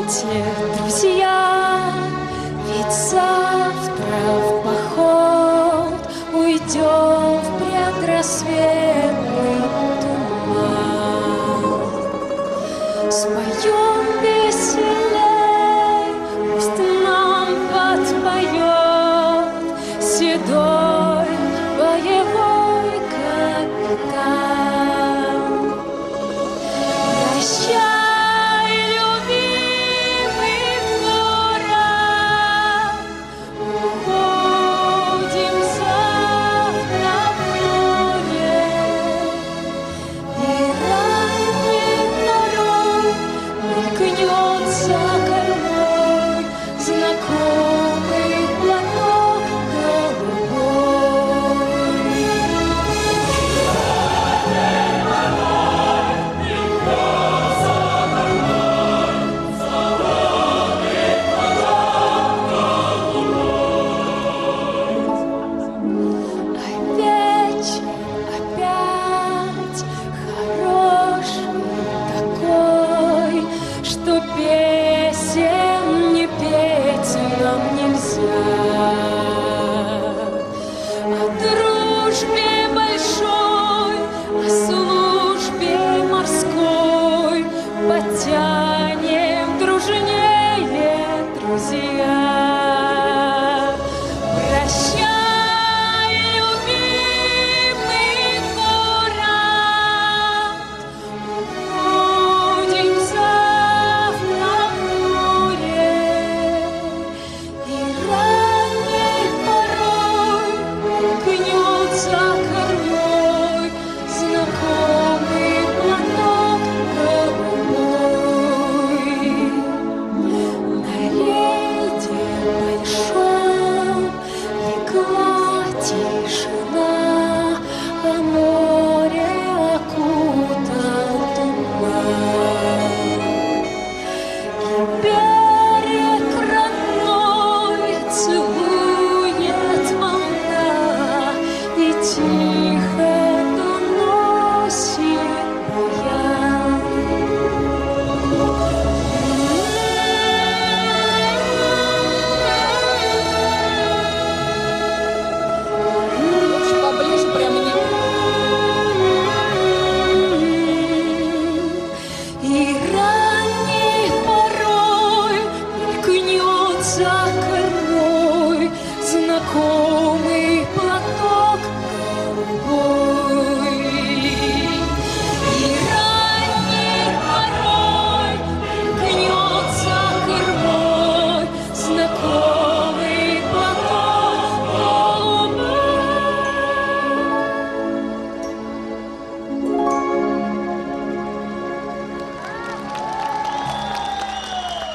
Вставайте, друзья, ведь завтра в поход уйдем в предрассветный туман. Споем веселей, пусть нам подпоет седой боевой капитан. Прощай, любимый город, уходим завтра в море, и ранней порой мелькнет за кормой знакомый платок голубой. Вечер опять хороший такой, что песен не петь нам нельзя.